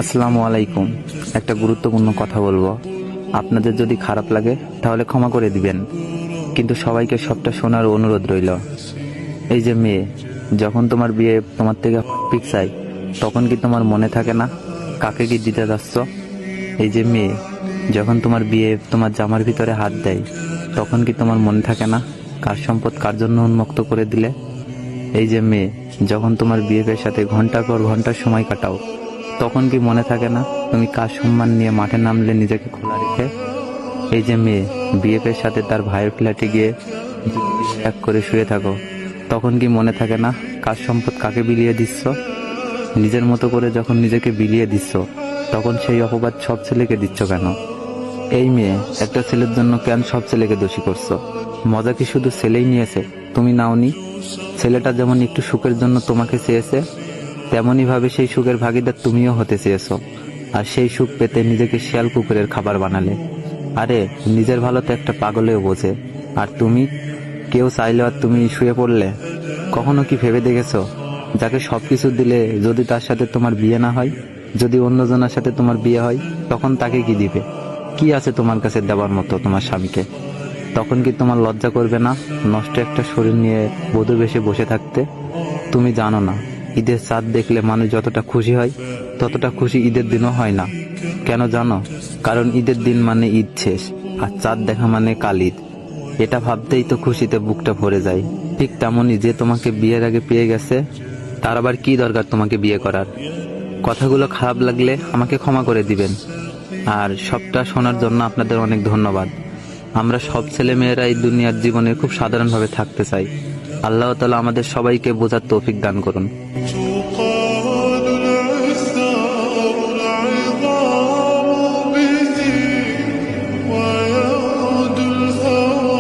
আসসালামু আলাইকুম। একটা গুরুত্বপূর্ণ কথা বলবো। আপনাদের যদি খারাপ লাগে তাহলে ক্ষমা করে দিবেন, কিন্তু সবাইকে সবটা শোনার অনুরোধ রইল। এই যে মেয়ে, যখন তোমার বিয়ে তোমার থেকে পিক চাই, তখন কি তোমার মনে থাকে না কাকে কি দিতে যাচ্ছ? এই যে মেয়ে, যখন তোমার বিয়ে তোমার জামার ভিতরে হাত দেয়, তখন কি তোমার মনে থাকে না কার সম্পদ কার জন্য উন্মুক্ত করে দিলে? এই যে মেয়ে, যখন তোমার বিএফের সাথে ঘন্টার পর ঘন্টা সময় কাটাও, তখন কি মনে থাকে না তুমি কার সম্মান নিয়ে মাঠে নামলে নিজেকে খোলা রেখে? এই যে মেয়ে, বিএফের সাথে তার ভাইয়ের ফ্ল্যাটে গিয়ে এক করে শুয়ে থাকো, তখন কি মনে থাকে না কার সম্পদ কাকে বিলিয়ে দিচ্ছ? নিজের মতো করে যখন নিজেকে বিলিয়ে দিচ্ছ, তখন সেই অপবাদ সব ছেলেকে দিচ্ছ কেন? এই মেয়ে, একটা ছেলের জন্য কেন সব ছেলেকে দোষী করছো? মজা কি শুধু ছেলেই নিয়েছে, তুমি নাওনি? ছেলেটা যেমন একটু সুখের জন্য তোমাকে চেয়েছে, তেমনই ভাবে সেই সুখের ভাগিদার তুমিও হতে চেয়েছো, আর সেই সুখ পেতে নিজেকে শিয়াল কুকুরের খাবার বানালে। আরে, নিজের ভালো তো একটা পাগলেও বোঝে, আর তুমি? কেউ চাইলে আর তুমি শুয়ে পড়লে? কখনো কি ভেবে দেখেছো, যাকে সবকিছু দিলে যদি তার সাথে তোমার বিয়ে না হয়, যদি অন্যজনের সাথে তোমার বিয়ে হয়, তখন তাকে কি দিবে? কি আছে তোমার কাছে দেওয়ার মতো তোমার স্বামীকে? তখন কি তোমার লজ্জা করবে না নষ্ট একটা শরীর নিয়ে বধূ বেশে বসে থাকতে? তুমি জানো না, ঈদের চাঁদ দেখলে মানুষ যতটা খুশি হয়, ততটা খুশি ঈদের দিনও হয় না। কেন জানো? কারণ ঈদের দিন মানে ঈদ শেষ, আর চাঁদ দেখা মানে কাল ঈদ। এটা ভাবতেই তো খুশিতে বুকটা ভরে যায়। ঠিক তেমনই, যে তোমাকে বিয়ের আগে পেয়ে গেছে, তার আবার কি দরকার তোমাকে বিয়ে করার? কথাগুলো খারাপ লাগলে আমাকে ক্ষমা করে দিবেন। আর সবটা শোনার জন্য আপনাদের অনেক ধন্যবাদ। আমরা সব ছেলে মেয়েরা এই দুনিয়ার জীবনে খুব সাধারণভাবে থাকতে চাই। আল্লাহ তাআলা আমাদের সবাইকে বোঝার তৌফিক দান করুন।